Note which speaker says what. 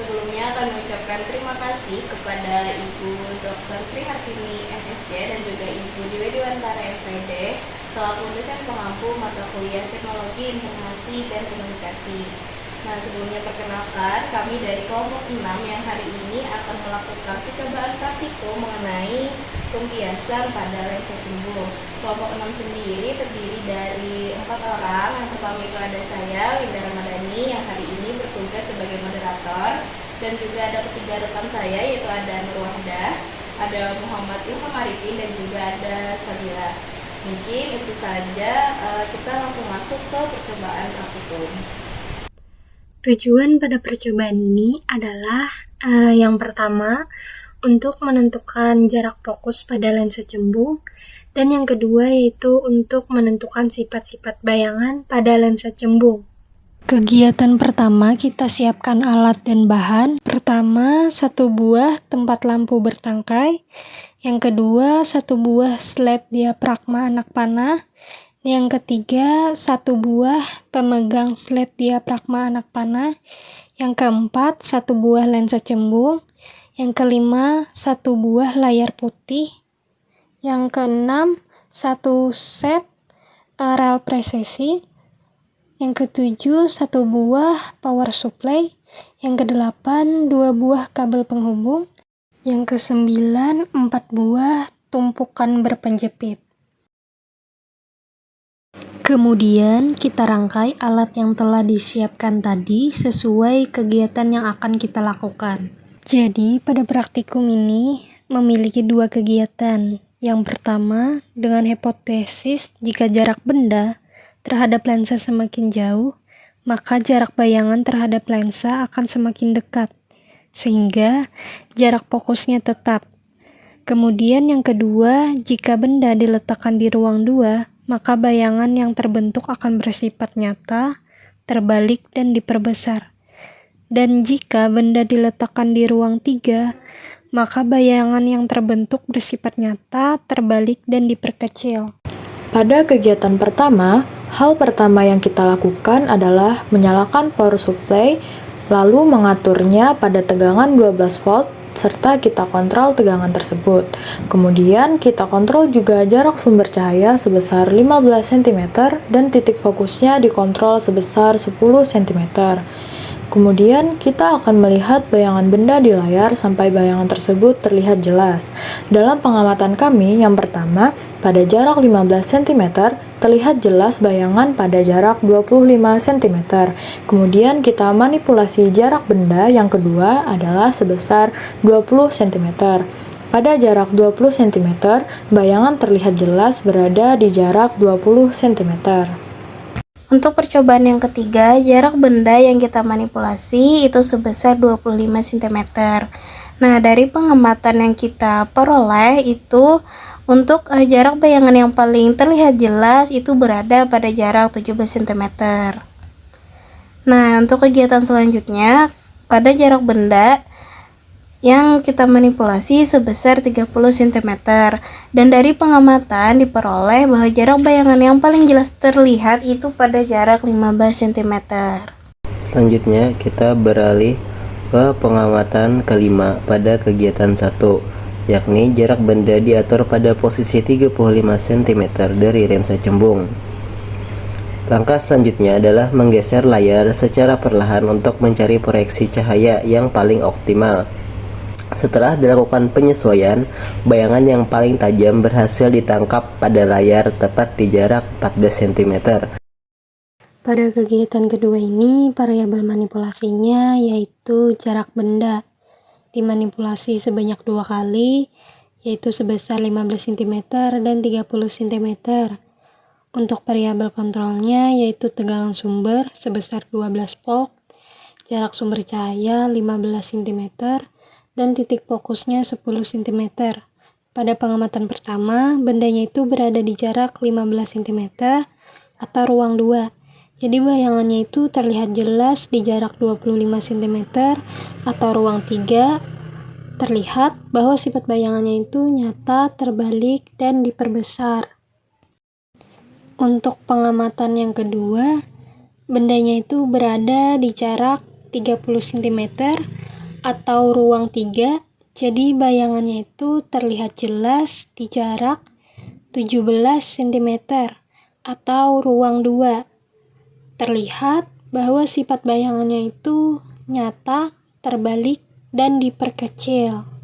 Speaker 1: Sebelumnya kami mengucapkan terima kasih kepada Ibu Dr. Sri Hartini MSc dan juga Ibu Dewi Dewantara MPD selaku dosen pengampu mata kuliah Teknologi Informasi dan Komunikasi. Nah, sebelumnya perkenalkan, kami dari kelompok 6 yang hari ini akan melakukan percobaan praktikum mengenai pembiasan pada lensa cembung. Kelompok 6 sendiri terdiri dari 4 orang. Yang pertama itu ada saya, Winda Ramadhani, yang hari ini bertugas sebagai moderator, dan juga ada ketiga rekan saya, yaitu ada Nur Wahdah, ada Muhammad Ilham Arifin, dan juga ada Sabila. Mungkin itu saja, kita langsung masuk ke percobaan praktikum.
Speaker 2: Tujuan pada percobaan ini adalah yang pertama, untuk menentukan jarak fokus pada lensa cembung, dan yang kedua yaitu untuk menentukan sifat-sifat bayangan pada lensa cembung. Kegiatan pertama, kita siapkan alat dan bahan. Pertama, 1 buah tempat lampu bertangkai. Yang kedua, 1 buah slet diafragma anak panah. Yang ketiga, 1 buah pemegang slet diafragma anak panah. Yang keempat, 1 buah lensa cembung. Yang kelima, 1 buah layar putih. Yang keenam, 1 set rel presisi. Yang ketujuh, 1 buah power supply. Yang kedelapan, 2 buah kabel penghubung. Yang kesembilan, 4 buah tumpukan berpenjepit. Kemudian, kita rangkai alat yang telah disiapkan tadi sesuai kegiatan yang akan kita lakukan. Jadi, pada praktikum ini memiliki 2 kegiatan. Yang pertama, dengan hipotesis jika jarak benda terhadap lensa semakin jauh, maka jarak bayangan terhadap lensa akan semakin dekat, sehingga jarak fokusnya tetap. Kemudian yang kedua, jika benda diletakkan di ruang 2, maka bayangan yang terbentuk akan bersifat nyata, terbalik, dan diperbesar. Dan jika benda diletakkan di ruang 3, maka bayangan yang terbentuk bersifat nyata, terbalik, dan diperkecil.
Speaker 3: Pada kegiatan pertama, hal pertama yang kita lakukan adalah menyalakan power supply, lalu mengaturnya pada tegangan 12 volt, serta kita kontrol tegangan tersebut. Kemudian kita kontrol juga jarak sumber cahaya sebesar 15 cm dan titik fokusnya dikontrol sebesar 10 cm. Kemudian kita akan melihat bayangan benda di layar sampai bayangan tersebut terlihat jelas. Dalam pengamatan kami, yang pertama, pada jarak 15 cm, terlihat jelas bayangan pada jarak 25 cm. Kemudian kita manipulasi jarak benda yang kedua adalah sebesar 20 cm. Pada jarak 20 cm, bayangan terlihat jelas berada di jarak 20 cm.
Speaker 1: Untuk percobaan yang ketiga, jarak benda yang kita manipulasi itu sebesar 25 cm. Nah, dari pengamatan yang kita peroleh itu untuk jarak bayangan yang paling terlihat jelas itu berada pada jarak 17 cm. Nah, untuk kegiatan selanjutnya, pada jarak benda yang kita manipulasi sebesar 30 cm, dan dari pengamatan diperoleh bahwa jarak bayangan yang paling jelas terlihat itu pada jarak 15 cm.
Speaker 4: Selanjutnya kita beralih ke pengamatan kelima pada kegiatan 1, yakni jarak benda diatur pada posisi 35 cm dari lensa cembung. Langkah selanjutnya adalah menggeser layar secara perlahan untuk mencari proyeksi cahaya yang paling optimal. Setelah dilakukan penyesuaian, bayangan yang paling tajam berhasil ditangkap pada layar tepat di jarak 14 cm.
Speaker 2: Pada kegiatan kedua ini, variabel manipulasinya yaitu jarak benda. Dimanipulasi sebanyak 2 kali, yaitu sebesar 15 cm dan 30 cm. Untuk variabel kontrolnya yaitu tegangan sumber sebesar 12 volt, jarak sumber cahaya 15 cm, dan titik fokusnya 10 cm. Pada pengamatan pertama, bendanya itu berada di jarak 15 cm atau ruang 2. Jadi bayangannya itu terlihat jelas di jarak 25 cm atau ruang 3. Terlihat bahwa sifat bayangannya itu nyata, terbalik, dan diperbesar. Untuk pengamatan yang kedua, bendanya itu berada di jarak 30 cm atau ruang 3, jadi bayangannya itu terlihat jelas di jarak 17 cm, atau ruang 2. Terlihat bahwa sifat bayangannya itu nyata, terbalik, dan diperkecil.